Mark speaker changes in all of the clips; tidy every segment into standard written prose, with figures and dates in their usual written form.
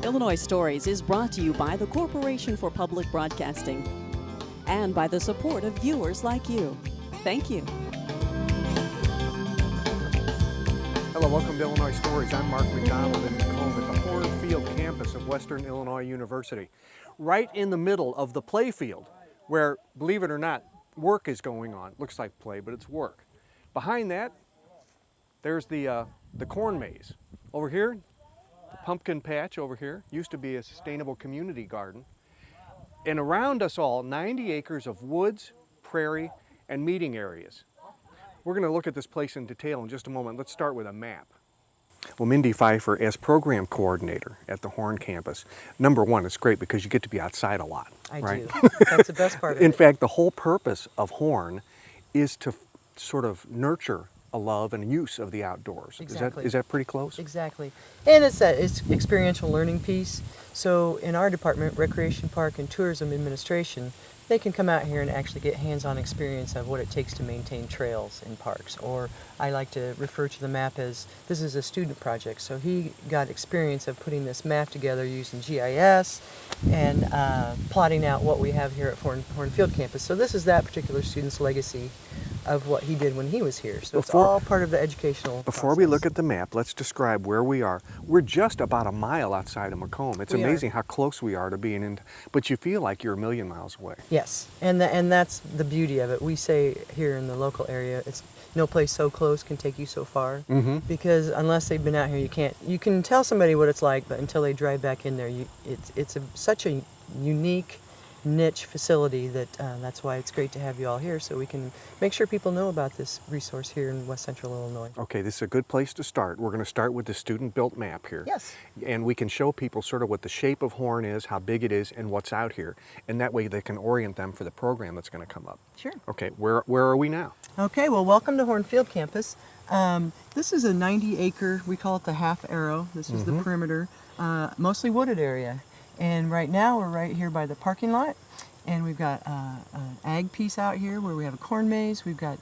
Speaker 1: Illinois Stories is brought to you by the Corporation for Public Broadcasting and by the support of viewers like you. Thank you.
Speaker 2: Hello, welcome to Illinois Stories. I'm Mark McDonald in Macomb at the Hornfield campus of Western Illinois University. Right in the middle of the play field where, believe it or not, work is going on. Looks like play, but it's work. Behind that, there's the corn maze. Over here, the pumpkin patch over here, used to be a sustainable community garden. And around us all, 90 acres of woods, prairie, and meeting areas. We're going to look at this place in detail in just a moment. Let's start with a map. Well, Mindy Pfeiffer, as program coordinator at the Horn campus, number one, it's great because you get to be outside a lot.
Speaker 3: I
Speaker 2: right?
Speaker 3: do. That's the best part of it.
Speaker 2: In fact, the whole purpose of Horn is to sort of nurture a love and use of the outdoors.
Speaker 3: Exactly.
Speaker 2: Is that pretty close?
Speaker 3: Exactly. And it's experiential learning piece. So in our department, Recreation, Park, and Tourism Administration, they can come out here and actually get hands-on experience of what it takes to maintain trails in parks. Or I like to refer to the map as, this is a student project. So he got experience of putting this map together using GIS and plotting out what we have here at Hornfield campus. So this is that particular student's legacy of what he did when he was here. So it's all part of the educational
Speaker 2: Before we look at the map, let's describe where we are. We're just about a mile outside of Macomb. It's amazing how close we are to being in, but you feel like you're a million miles away.
Speaker 3: Yes, and that's the beauty of it. We say here in the local area, it's no place so close can take you so far.
Speaker 2: Mm-hmm.
Speaker 3: Because unless they've been out here, you can't. You can tell somebody what it's like, but until they drive back in there, it's such a unique niche facility that that's why it's great to have you all here, so we can make sure people know about this resource here in West Central Illinois.
Speaker 2: Okay, this is a good place to start. We're going to start with the student-built map here.
Speaker 3: Yes.
Speaker 2: And we can show people sort of what the shape of Horn is, how big it is, and what's out here. And that way they can orient them for the program that's going to come up.
Speaker 3: Sure.
Speaker 2: Okay, where are we now?
Speaker 3: Okay, well, welcome to Hornfield campus. This is a 90-acre, we call it the half arrow. This is the perimeter, mostly wooded area. And right now we're right here by the parking lot, and we've got an ag piece out here where we have a corn maze. We've got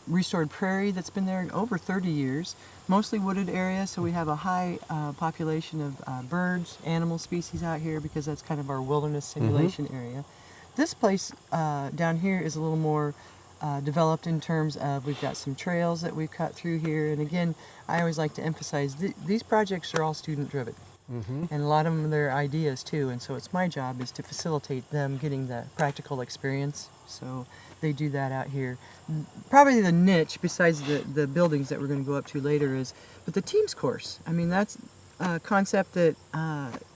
Speaker 3: restored prairie that's been there over 30 years, mostly wooded area, so we have a high population of birds, animal species out here because that's kind of our wilderness simulation area. This place down here is a little more developed in terms of we've got some trails that we've cut through here, and again, I always like to emphasize these projects are all student driven. And a lot of them are their ideas too, and so it's my job is to facilitate them getting the practical experience. So they do that out here. Probably the niche, besides the buildings that we're going to go up to later, is but the teams course. I mean, that's a concept that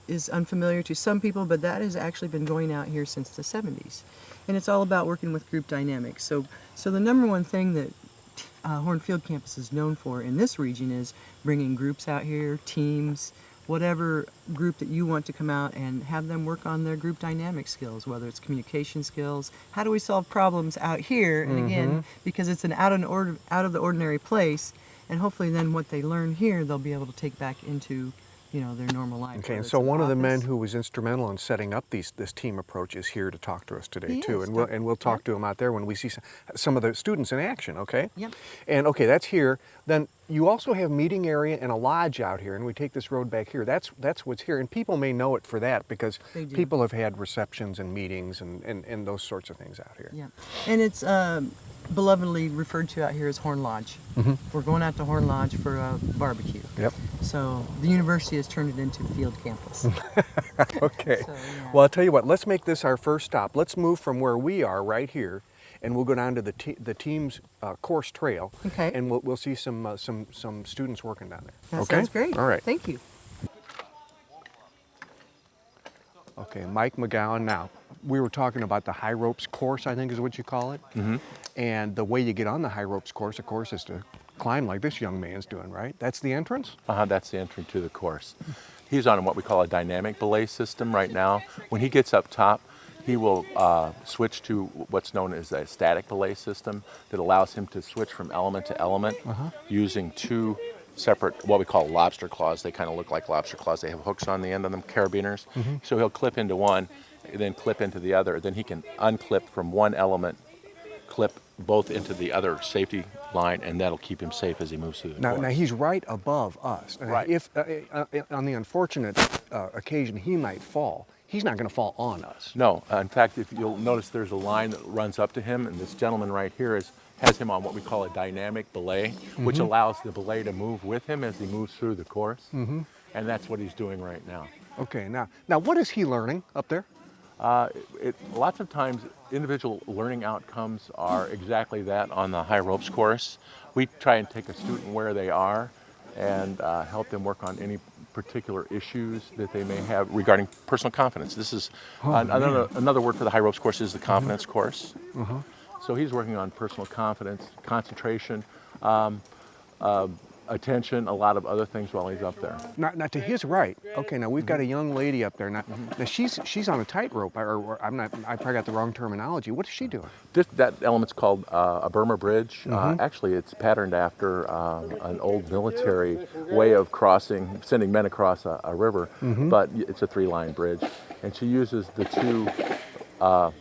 Speaker 3: is unfamiliar to some people, but that has actually been going out here since the 70s, and it's all about working with group dynamics. So the number one thing that Hornfield campus is known for in this region is bringing groups out here, teams, whatever group that you want to come out and have them work on their group dynamic skills, whether it's communication skills, how do we solve problems out here, and again, because it's an out of the ordinary place, and hopefully then what they learn here they'll be able to take back into their normal life.
Speaker 2: Okay, and so one of the men who was instrumental in setting up this team approach is here to talk to us today too, and we'll talk to him out there when we see some of the students in action. Okay.
Speaker 3: Yep.
Speaker 2: And okay, that's here. Then you also have meeting area and a lodge out here, and we take this road back here. That's what's here, and people may know it for that because people have had receptions and meetings and those sorts of things out here.
Speaker 3: Yeah, and it's belovedly referred to out here as Horn Lodge. We're going out to Horn Lodge for a barbecue.
Speaker 2: Yep.
Speaker 3: So the university has turned it into field campus.
Speaker 2: Okay.
Speaker 3: So, yeah.
Speaker 2: Well, I'll tell you what. Let's make this our first stop. Let's move from where we are right here, and we'll go down to the team's course trail.
Speaker 3: Okay.
Speaker 2: And we'll see some students working down there.
Speaker 3: That
Speaker 2: okay.
Speaker 3: sounds great.
Speaker 2: All right.
Speaker 3: Thank you.
Speaker 2: Okay, Mike McGowan. Now, we were talking about the high ropes course, I think is what you call it. And the way you get on the high ropes course, of course, is to climb like this young man's doing, right? That's the entrance?
Speaker 4: That's the entrance to the course. He's on what we call a dynamic belay system right now. When he gets up top, he will switch to what's known as a static belay system that allows him to switch from element to element using two separate, what we call lobster claws. They kind of look like lobster claws. They have hooks on the end of them, carabiners. So he'll clip into one, then clip into the other. Then he can unclip from one element, clip both into the other safety line, and that'll keep him safe as he moves through the course.
Speaker 2: Now he's right above us.
Speaker 4: Right.
Speaker 2: If on the unfortunate occasion he might fall, he's not going to fall on us.
Speaker 4: No, in fact, if you'll notice, there's a line that runs up to him, and this gentleman right here has him on what we call a dynamic belay, which allows the belay to move with him as he moves through the course, and that's what he's doing right now.
Speaker 2: Okay, now what is he learning up there?
Speaker 4: Lots of times, individual learning outcomes are exactly that on the high ropes course. We try and take a student where they are and help them work on any particular issues that they may have regarding personal confidence. This is another word for the high ropes course is the confidence course. So he's working on personal confidence, concentration, attention, a lot of other things while he's up there.
Speaker 2: Now to his right. Okay, now we've got a young lady up there. Now she's on a tightrope, or I probably got the wrong terminology. What is she doing?
Speaker 4: That element's called a Burma bridge. Actually, it's patterned after an old military way of sending men across a river, but it's a 3-line bridge. And she uses the 2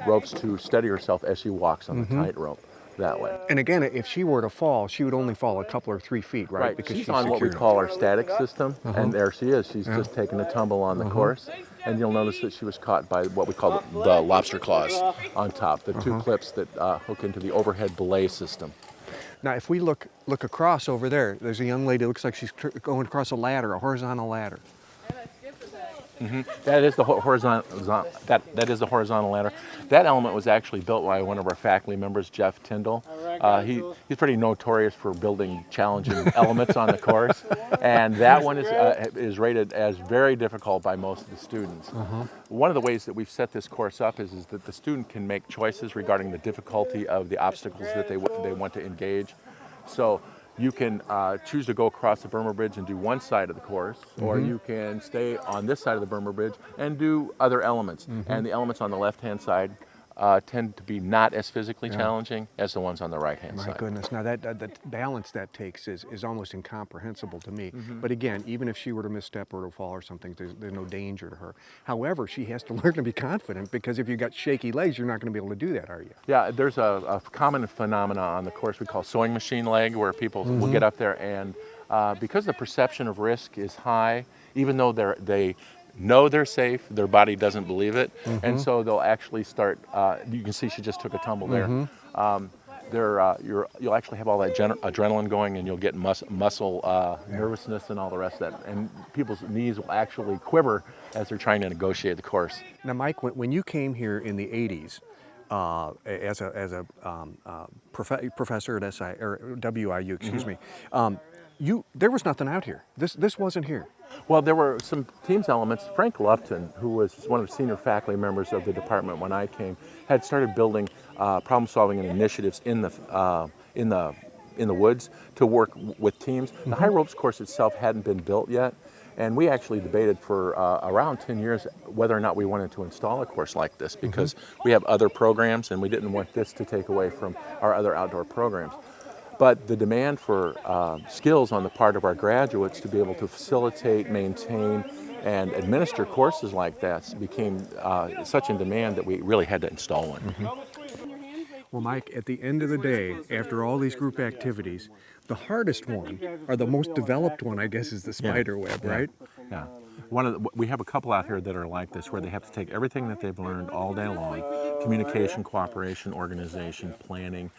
Speaker 4: ropes to steady herself as she walks on the tightrope that way.
Speaker 2: And again, if she were to fall, she would only fall a couple or 3 feet, right?
Speaker 4: Because she's on what we call our static system, and there she is. She's just taking a tumble on the course, and you'll notice that she was caught by what we call the lobster claws on top, the 2 clips that hook into the overhead belay system.
Speaker 2: Now, if we look across over there, there's a young lady. It looks like she's going across a ladder, a horizontal ladder.
Speaker 4: That is the horizontal. That is the horizontal ladder. That element was actually built by one of our faculty members, Jeff Tyndall. He's pretty notorious for building challenging elements on the course, and that one is rated as very difficult by most of the students. One of the ways that we've set this course up is that the student can make choices regarding the difficulty of the obstacles that they want to engage. So you can choose to go across the Burma Bridge and do one side of the course, or you can stay on this side of the Burma Bridge and do other elements. And the elements on the left-hand side tend to be not as physically challenging as the ones on the right-hand side.
Speaker 2: My goodness, now that balance that takes is almost incomprehensible to me. But again, even if she were to misstep or to fall or something, there's no danger to her. However, she has to learn to be confident, because if you've got shaky legs, you're not going to be able to do that, are you?
Speaker 4: Yeah, there's a common phenomena on the course we call sewing machine leg, where people will get up there and because the perception of risk is high, even though they know they're safe, their body doesn't believe it, and so they'll actually start, you can see she just took a tumble there. You'll actually have all that adrenaline going, and you'll get muscle nervousness and all the rest of that, and people's knees will actually quiver as they're trying to negotiate the course.
Speaker 2: Now, Mike, when you came here in the 80s, as a professor at WIU, excuse me, there was nothing out here. This wasn't here.
Speaker 4: Well, there were some teams elements. Frank Lufton, who was one of the senior faculty members of the department when I came, had started building problem-solving initiatives in the woods to work with teams. The high ropes course itself hadn't been built yet, and we actually debated for around 10 years whether or not we wanted to install a course like this, because we have other programs, and we didn't want this to take away from our other outdoor programs. But the demand for skills on the part of our graduates to be able to facilitate, maintain, and administer courses like that became such in demand that we really had to install one.
Speaker 2: Well, Mike, at the end of the day, after all these group activities, the hardest one, or the most developed one, I guess, is the spider web, right?
Speaker 4: Yeah. We have a couple out here that are like this, where they have to take everything that they've learned all day long, communication, cooperation, organization, planning,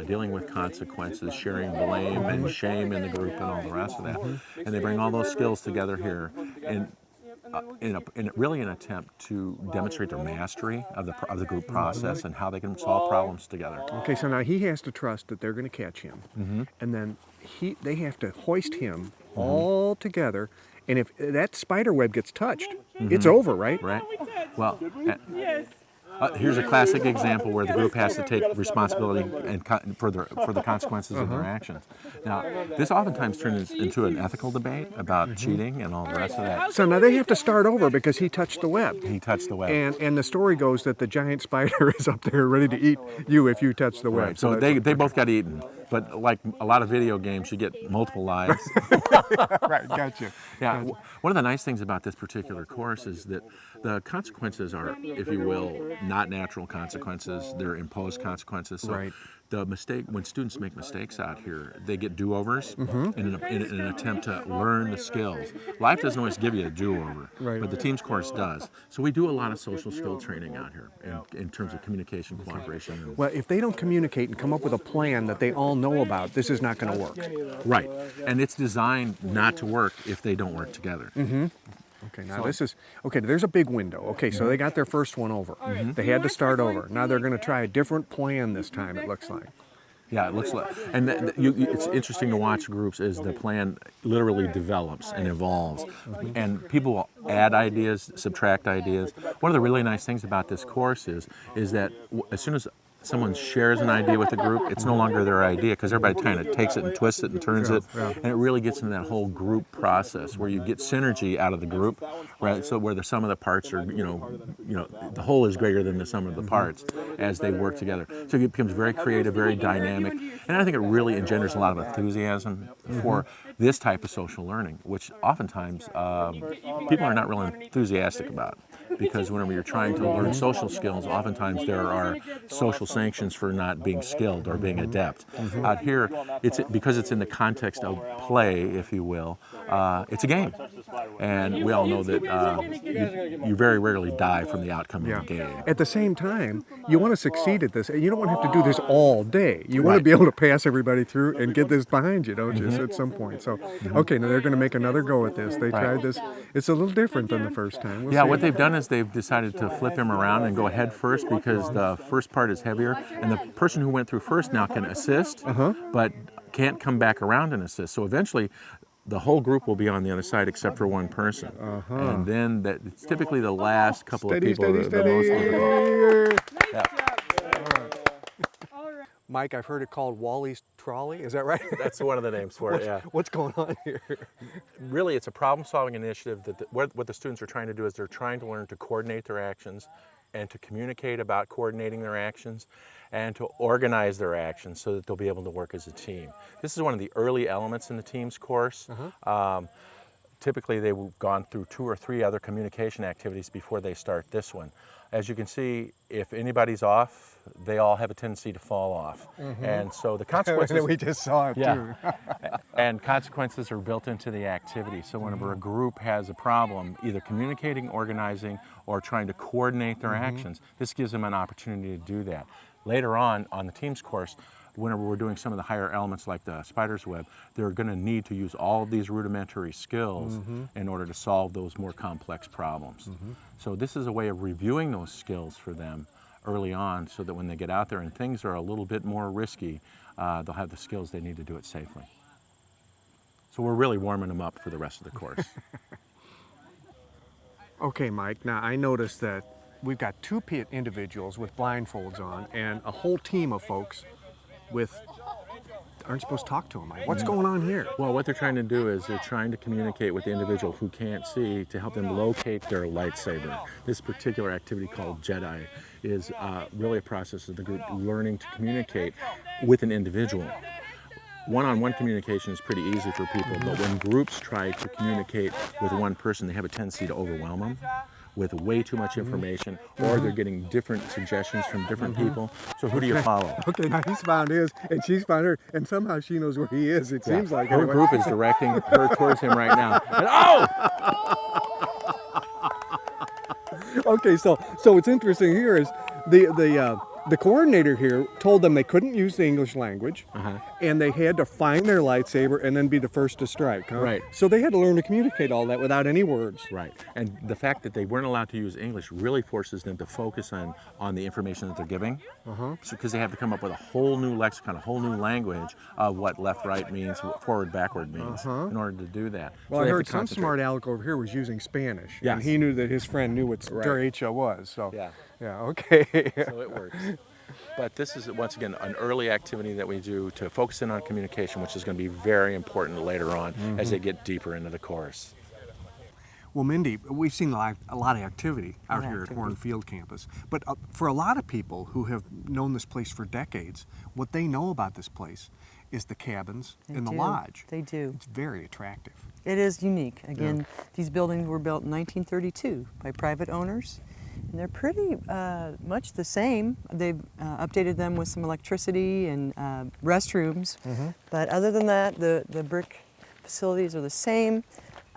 Speaker 4: dealing with consequences, sharing blame and shame in the group, and all the rest of that. And they bring all those skills together here in really an attempt to demonstrate their mastery of the group process and how they can solve problems together.
Speaker 2: Okay, so now he has to trust that they're going to catch him, and then they have to hoist him all together. And if that spider web gets touched, it's over, right?
Speaker 4: Right. Well, here's a classic example where the group has to take responsibility for the consequences of their actions. Now, this oftentimes turns into an ethical debate about cheating and all the rest of that.
Speaker 2: So now they have to start over because he touched the web.
Speaker 4: He touched the web.
Speaker 2: And the story goes that the giant spider is up there ready to eat you if you touch the web.
Speaker 4: Right. So they both got eaten. But like a lot of video games, you get multiple lives.
Speaker 2: Right, gotcha.
Speaker 4: Yeah, one of the nice things about this particular course is that the consequences are, if you will, not natural consequences. They're imposed consequences. So
Speaker 2: right.
Speaker 4: when students make mistakes out here, they get do-overs in an attempt to learn the skills. Life doesn't always give you a do-over, but the teams course does. So we do a lot of social skill training out here in terms of communication, cooperation.
Speaker 2: Well, if they don't communicate and come up with a plan that they all know about, this is not going to work.
Speaker 4: Right, and it's designed not to work if they don't work together.
Speaker 2: Okay, now this is, okay, there's a big window. Okay, so they got their first one over. They had to start over. Now they're going to try a different plan this time, it looks like.
Speaker 4: Yeah, it looks like, and it's interesting to watch groups as the plan literally develops and evolves, and people will add ideas, subtract ideas. One of the really nice things about this course is that as soon as someone shares an idea with the group, it's no longer their idea because everybody kind of takes it and twists it and turns it, and it really gets into that whole group process where you get synergy out of the wgroup, right? So where the sum of the parts are, the whole is greater than the sum of the parts as they work together. So it becomes very creative, very dynamic, and I think it really engenders a lot of enthusiasm for this type of social learning, which oftentimes people are not really enthusiastic about. Because whenever you're trying to learn social skills, oftentimes there are social sanctions for not being skilled or being adept. Out here, because it's in the context of play, if you will, it's a game. And we all know that you very rarely die from the outcome of the game.
Speaker 2: At the same time, you want to succeed at this. You don't want to have to do this all day. You want to be able to pass everybody through and get this behind you, don't you, at some point. So, okay, now they're going to make another go at this. They tried this. It's a little different than the first time. We'll see.
Speaker 4: What they've done is they've decided to flip him around and go head first because the first part is heavier, and the person who went through first now can assist, but can't come back around and assist. So eventually, the whole group will be on the other side except for one person, and then it's typically the last couple of people that are the most difficult. Yeah.
Speaker 2: Mike, I've heard it called Wally's Trolley. Is that right?
Speaker 4: That's one of the names for it, yeah.
Speaker 2: What's going on here?
Speaker 4: Really, it's a problem-solving initiative that what the students are trying to do is they're trying to learn to coordinate their actions and to communicate about coordinating their actions and to organize their actions so that they'll be able to work as a team. This is one of the early elements in the teams course. Typically, they've gone through 2 or 3 other communication activities before they start this one. As you can see, if anybody's off, they all have a tendency to fall off. And so the consequences...
Speaker 2: We just saw it too.
Speaker 4: And consequences are built into the activity. So whenever a group has a problem, either communicating, organizing, or trying to coordinate their actions, this gives them an opportunity to do that. Later on the teams course, whenever we're doing some of the higher elements like the spider's web, they're going to need to use all of these rudimentary skills in order to solve those more complex problems. So this is a way of reviewing those skills for them early on so that when they get out there and things are a little bit more risky, they'll have the skills they need to do it safely. So we're really warming them up for the rest of the course.
Speaker 2: Okay, Mike, now I noticed that we've got 2 individuals with blindfolds on and a whole team of folks aren't supposed to talk to them. What's going on here?
Speaker 4: Well, what they're trying to do is they're trying to communicate with the individual who can't see to help them locate their lightsaber. This particular activity called Jedi is really a process of the group learning to communicate with an individual. One-on-one communication is pretty easy for people, but when groups try to communicate with one person, they have a tendency to overwhelm them with way too much information, or they're getting different suggestions from different people. So who do you follow?
Speaker 2: Okay, now he's found his, and she's found her, and somehow she knows where he is, it seems like.
Speaker 4: Her group is directing her towards him right now. And, oh!
Speaker 2: Okay, so what's interesting here is the coordinator here told them they couldn't use the English language, and they had to find their lightsaber and then be the first to strike.
Speaker 4: Right.
Speaker 2: So they had to learn to communicate all that without any words.
Speaker 4: Right. And the fact that they weren't allowed to use English really forces them to focus on the information that they're giving, because they have to come up with a whole new lexicon, a whole new language of what left-right means, what forward-backward means, in order to do that.
Speaker 2: Well,
Speaker 4: so
Speaker 2: I heard some smart aleck over here was using Spanish,
Speaker 4: yes.
Speaker 2: and he knew that his friend knew what derecha was. So
Speaker 4: yeah,
Speaker 2: okay.
Speaker 4: So it works. But this is, once again, an early activity that we do to focus in on communication, which is going to be very important later on as they get deeper into the course.
Speaker 2: Well, Mindy, we've seen a lot of activity out here at Horn Field campus. But for a lot of people who have known this place for decades, what they know about this place is the cabins and the lodge.
Speaker 3: They do.
Speaker 2: It's very attractive.
Speaker 3: It is unique. Again, these buildings were built in 1932 by private owners. And they're pretty much the same. They've updated them with some electricity and restrooms. But other than that, the brick facilities are the same.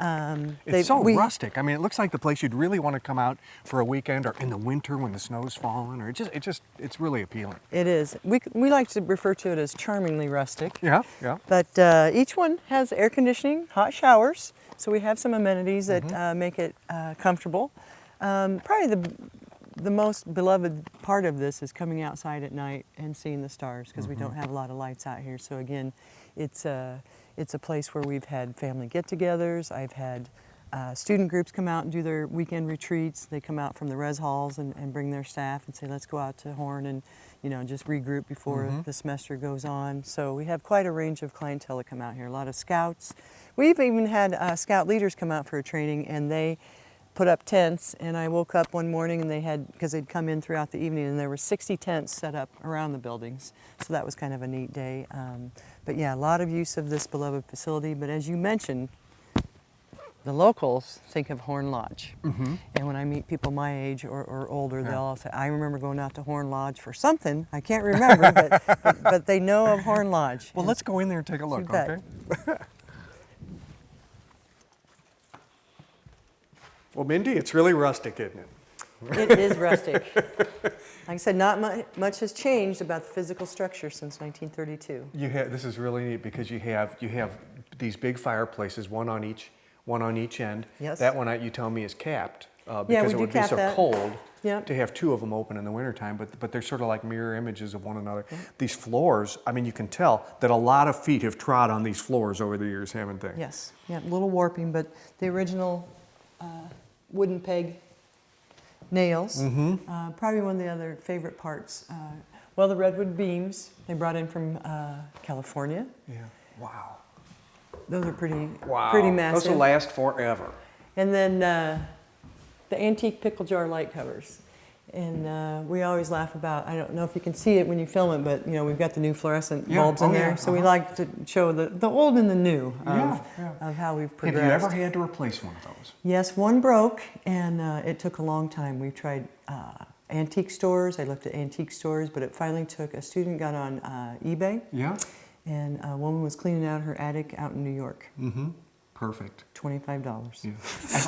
Speaker 2: It's so rustic. I mean, it looks like the place you'd really want to come out for a weekend or in the winter when the snow's falling, or it's really appealing.
Speaker 3: It is. We like to refer to it as charmingly rustic.
Speaker 2: Yeah, yeah.
Speaker 3: But each one has air conditioning, hot showers, so we have some amenities that make it comfortable. Probably the most beloved part of this is coming outside at night and seeing the stars, because we don't have a lot of lights out here. So again, it's a place where we've had family get-togethers. I've had student groups come out and do their weekend retreats. They come out from the res halls and bring their staff and say, let's go out to Horn and just regroup before the semester goes on. So we have quite a range of clientele that come out here. A lot of scouts. We've even had scout leaders come out for a training, and they put up tents, and I woke up one morning and they had, because they'd come in throughout the evening, and there were 60 tents set up around the buildings. So that was kind of a neat day. But yeah, a lot of use of this beloved facility. But as you mentioned, the locals think of Horn Lodge. And when I meet people my age or older, they'll all say, I remember going out to Horn Lodge for something. I can't remember, but they know of Horn Lodge.
Speaker 2: Well, let's go in there and take a look, okay? Well, Mindy, it's really rustic, isn't it?
Speaker 3: It is rustic. Like I said, not much has changed about the physical structure since 1932.
Speaker 2: This is really neat because you have these big fireplaces, one on each end.
Speaker 3: Yes.
Speaker 2: That one, you tell me, is capped because
Speaker 3: we
Speaker 2: it
Speaker 3: do
Speaker 2: would be
Speaker 3: cap
Speaker 2: so
Speaker 3: that.
Speaker 2: cold
Speaker 3: Yep.
Speaker 2: to have two of them open in the wintertime, but they're sort of like mirror images of one another. These floors, I mean, you can tell that a lot of feet have trod on these floors over the years, haven't they?
Speaker 3: Yes, yeah, a little warping, but the original wooden peg nails, probably one of the other favorite parts. Well, the redwood beams they brought in from California.
Speaker 2: Yeah. Wow.
Speaker 3: Those are pretty
Speaker 2: Wow.
Speaker 3: massive.
Speaker 2: Those will last forever.
Speaker 3: And then the antique pickle jar light covers. And we always laugh about, I don't know if you can see it when you film it, but we've got the new fluorescent bulbs in there. So we like to show the old and the new of how we've progressed.
Speaker 2: Have you ever had to replace one of those?
Speaker 3: Yes, one broke, and it took a long time. We tried antique stores. I looked at antique stores, but it finally took, a student got on eBay.
Speaker 2: Yeah.
Speaker 3: And a woman was cleaning out her attic out in New York.
Speaker 2: Perfect.
Speaker 3: $25.
Speaker 2: Yeah.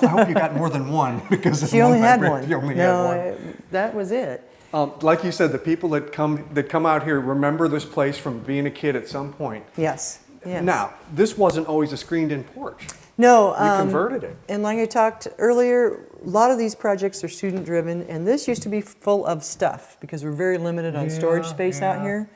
Speaker 2: I hope you got more than one because
Speaker 3: She only had one.
Speaker 2: You only had one.
Speaker 3: That was it.
Speaker 2: Like you said, the people that come out here remember this place from being a kid at some point.
Speaker 3: Yes. Yes.
Speaker 2: Now, this wasn't always a screened-in porch.
Speaker 3: No.
Speaker 2: You converted it.
Speaker 3: And like I talked earlier, a lot of these projects are student-driven, and this used to be full of stuff because we're very limited on storage space out here.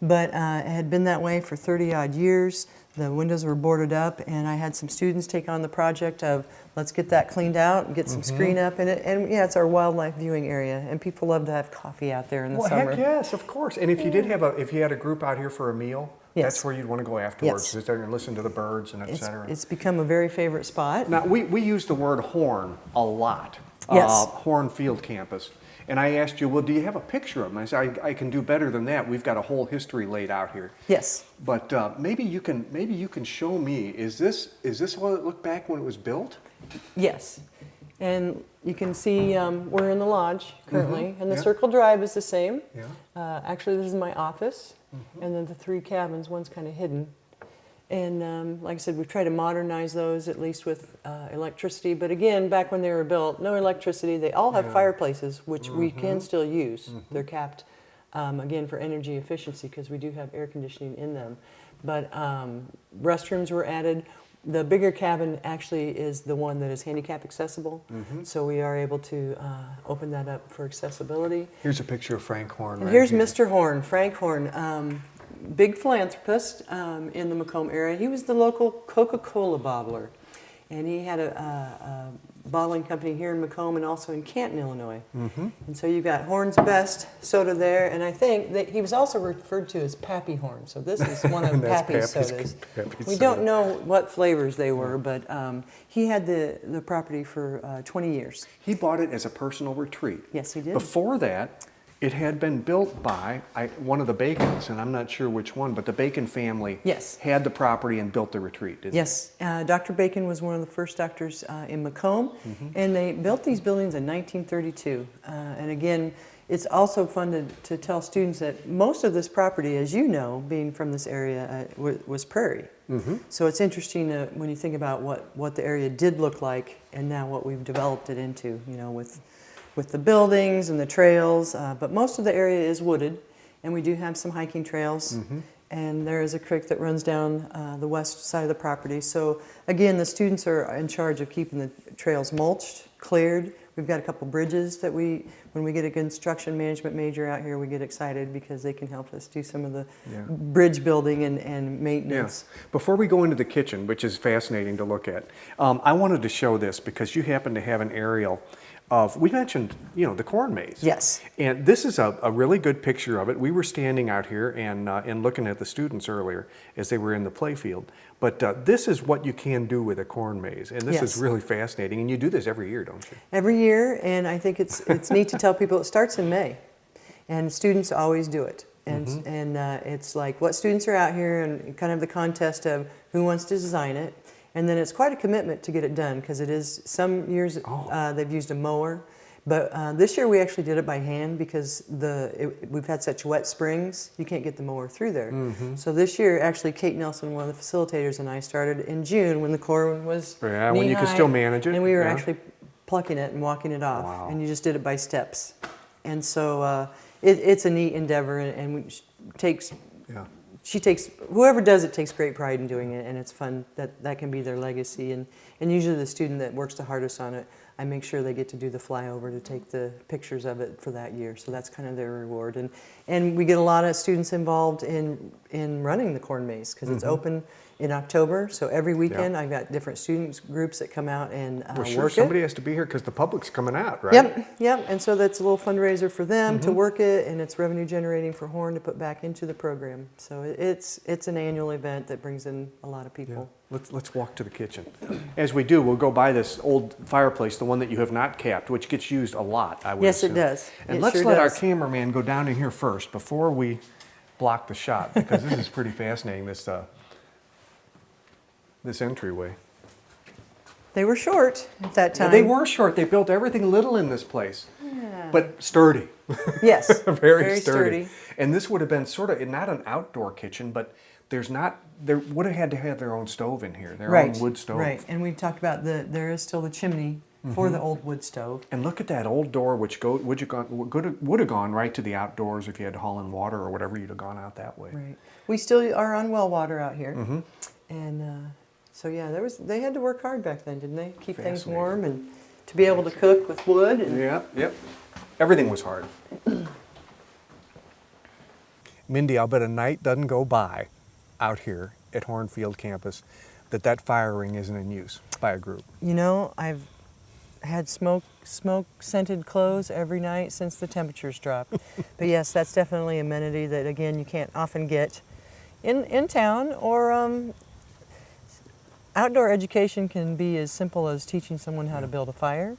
Speaker 3: But it had been that way for 30-odd years. The windows were boarded up, and I had some students take on the project of, let's get that cleaned out and get some screen up in it. And yeah, it's our wildlife viewing area, and people love to have coffee out there in the summer.
Speaker 2: Heck yes, of course. And if you did if you had a group out here for a meal, that's where you'd want to go afterwards. Sit there and listen to the birds and et cetera.
Speaker 3: It's become a very favorite spot.
Speaker 2: Now, we use the word Horn a lot.
Speaker 3: Yes.
Speaker 2: Horn Field Campus. And I asked you, well, do you have a picture of them? I said, I can do better than that. We've got a whole history laid out here.
Speaker 3: Yes.
Speaker 2: But maybe you can show me. Is this what it looked back when it was built?
Speaker 3: Yes. And you can see we're in the lodge currently, and the circle drive is the same. Yeah. Actually, this is my office, and then the three cabins. One's kind of hidden. And like I said, we've tried to modernize those, at least with electricity. But again, back when they were built, no electricity. They all have fireplaces, which we can still use. They're capped, again, for energy efficiency, because we do have air conditioning in them. But restrooms were added. The bigger cabin actually is the one that is handicap accessible. So we are able to open that up for accessibility.
Speaker 2: Here's a picture of Frank Horn.
Speaker 3: And here's Mr. Horn, Frank Horn. Big philanthropist in the Macomb area. He was the local Coca-Cola bottler, and he had a bottling company here in Macomb and also in Canton, Illinois. And so you've got Horn's Best soda there, and I think that he was also referred to as Pappy Horn. So this is one of Pappy's sodas. We don't know what flavors they were, but he had the property for 20 years.
Speaker 2: He bought it as a personal retreat.
Speaker 3: Yes, he did.
Speaker 2: Before that, It had been built by one of the Bacons, and I'm not sure which one, but the Bacon family
Speaker 3: Yes.
Speaker 2: had the property and built the retreat, didn't
Speaker 3: Yes, Dr. Bacon was one of the first doctors in Macomb, and they built these buildings in 1932. And again, it's also fun to tell students that most of this property, as you know, being from this area, was prairie. So it's interesting when you think about what the area did look like and now what we've developed it into, you know, with the buildings and the trails. But most of the area is wooded, and we do have some hiking trails. And there is a creek that runs down the west side of the property. So again, the students are in charge of keeping the trails mulched, cleared. We've got a couple bridges that when we get a construction management major out here, we get excited because they can help us do some of the bridge building and maintenance.
Speaker 2: Yeah. Before we go into the kitchen, which is fascinating to look at, I wanted to show this because you happen to have an aerial of, we mentioned, you know, the corn maze.
Speaker 3: Yes.
Speaker 2: And this is a really good picture of it. We were standing out here and looking at the students earlier as they were in the play field. But this is what you can do with a corn maze. And this is really fascinating. And you do this every year, don't you?
Speaker 3: Every year, and I think it's neat to tell people it starts in May. And students always do it. And, it's like what students are out here and kind of the contest of who wants to design it. And then it's quite a commitment to get it done because it is, some years they've used a mower. But this year we actually did it by hand because we've had such wet springs, you can't get the mower through there. So this year, actually, Kate Nelson, one of the facilitators, and I started in June when the corn was
Speaker 2: when you could still manage it.
Speaker 3: And we were actually plucking it and walking it off.
Speaker 2: Wow.
Speaker 3: And you just did it by steps. And so it's a neat endeavor, and she takes, whoever does it takes great pride in doing it, and it's fun that can be their legacy. And usually the student that works the hardest on it, I make sure they get to do the flyover to take the pictures of it for that year. So that's kind of their reward. And we get a lot of students involved in running the corn maze because it's open in October. So every weekend I've got different students groups that come out and work it.
Speaker 2: Somebody has to be here because the public's coming out, right?
Speaker 3: Yep. And so that's a little fundraiser for them to work it, and it's revenue generating for Horn to put back into the program. So it's an annual event that brings in a lot of people.
Speaker 2: Let's walk to the kitchen. As we do, we'll go by this old fireplace, the one that you have not capped, which gets used a lot, I would assume.
Speaker 3: It does.
Speaker 2: And let's let our cameraman go down in here first before we block the shot, because this is pretty fascinating, this entryway.
Speaker 3: They were short at that time.
Speaker 2: Yeah, they were short. They built everything little in this place, but sturdy.
Speaker 3: Yes,
Speaker 2: very sturdy. And this would have been sort of not an outdoor kitchen, but they would have had to have their own stove in here, their own wood stove.
Speaker 3: Right, and we talked about there is still the chimney for the old wood stove.
Speaker 2: And look at that old door, which would have gone right to the outdoors if you had to haul in water or whatever. You'd have gone out that way.
Speaker 3: Right. We still are on well water out here, and so yeah, they had to work hard back then, didn't they? Keep things warm and to be able to cook with wood. And
Speaker 2: Yep. Everything was hard. Mindy, I'll bet a night doesn't go by out here at Hornfield campus that fire ring isn't in use by a group.
Speaker 3: You know, I've had smoke-scented clothes every night since the temperatures dropped. But yes, that's definitely an amenity that, again, you can't often get in town. Or outdoor education can be as simple as teaching someone how to build a fire.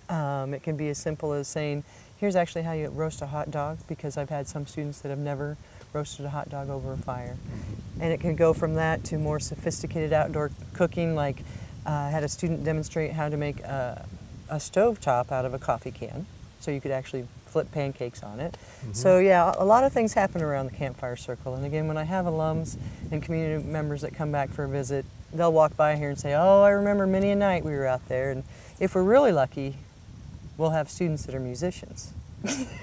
Speaker 3: It can be as simple as saying, here's actually how you roast a hot dog, because I've had some students that have never roasted a hot dog over a fire. And it can go from that to more sophisticated outdoor cooking, like I had a student demonstrate how to make a stovetop out of a coffee can, so you could actually flip pancakes on it. So yeah, a lot of things happen around the Campfire Circle. And again, when I have alums and community members that come back for a visit, they'll walk by here and say, oh, I remember many a night we were out there. And if we're really lucky, we'll have students that are musicians.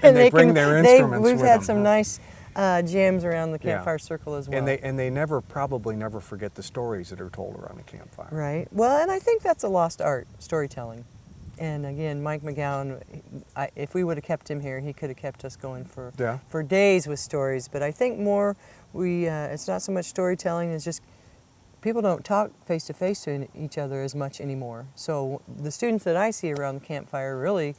Speaker 2: And they bring their instruments with them.
Speaker 3: We've had some nice jams around the Campfire Circle as well.
Speaker 2: And they probably never forget the stories that are told around the campfire.
Speaker 3: Right. Well, and I think that's a lost art, storytelling. And again, Mike McGowan, if we would have kept him here, he could have kept us going for days with stories. But I think more, it's not so much storytelling, it's just people don't talk face-to-face to each other as much anymore. So the students that I see around the campfire are really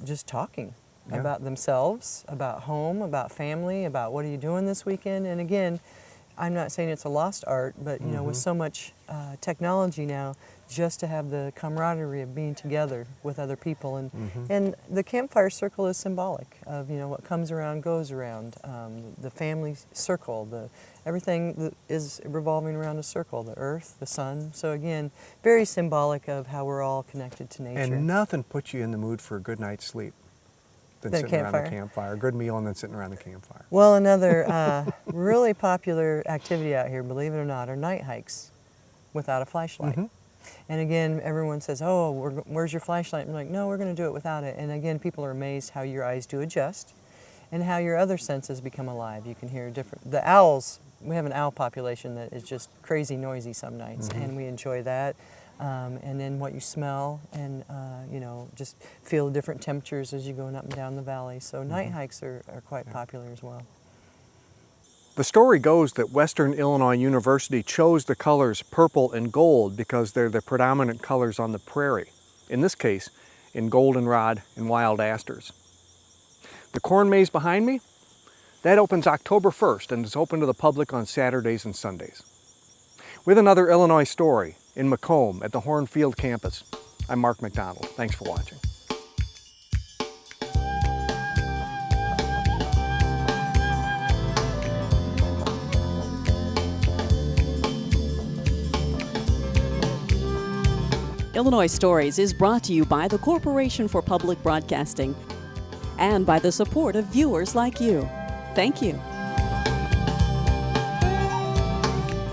Speaker 3: just talking about themselves, about home, about family, about what are you doing this weekend. And again, I'm not saying it's a lost art, but you know, with so much technology now, just to have the camaraderie of being together with other people. And the campfire circle is symbolic of, you know, what comes around goes around. The family circle, everything that is revolving around a circle, the earth, the sun. So again, very symbolic of how we're all connected to nature.
Speaker 2: And nothing puts you in the mood for a good night's sleep than
Speaker 3: The
Speaker 2: sitting around the
Speaker 3: campfire.
Speaker 2: campfire. A good meal and then sitting around the campfire.
Speaker 3: Well, another really popular activity out here, believe it or not, are night hikes without a flashlight. And again, everyone says, oh, where's your flashlight? I'm like, no, we're going to do it without it. And again, people are amazed how your eyes do adjust and how your other senses become alive. You can hear the owls, we have an owl population that is just crazy noisy some nights, and we enjoy that. And then what you smell and, you know, just feel different temperatures as you're going up and down the valley. So night hikes are quite popular as well.
Speaker 2: The story goes that Western Illinois University chose the colors purple and gold because they're the predominant colors on the prairie, in this case, in goldenrod and wild asters. The corn maze behind me, that opens October 1st and is open to the public on Saturdays and Sundays. With another Illinois story in Macomb at the Hornfield campus, I'm Mark McDonald. Thanks for watching.
Speaker 1: Illinois Stories is brought to you by the Corporation for Public Broadcasting and by the support of viewers like you. Thank you.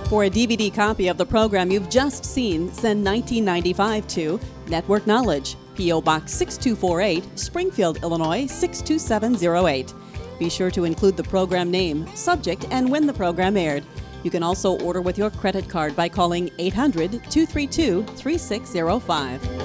Speaker 1: For a DVD copy of the program you've just seen, send $19.95 to Network Knowledge, P.O. Box 6248, Springfield, Illinois 62708. Be sure to include the program name, subject, and when the program aired. You can also order with your credit card by calling 800-232-3605.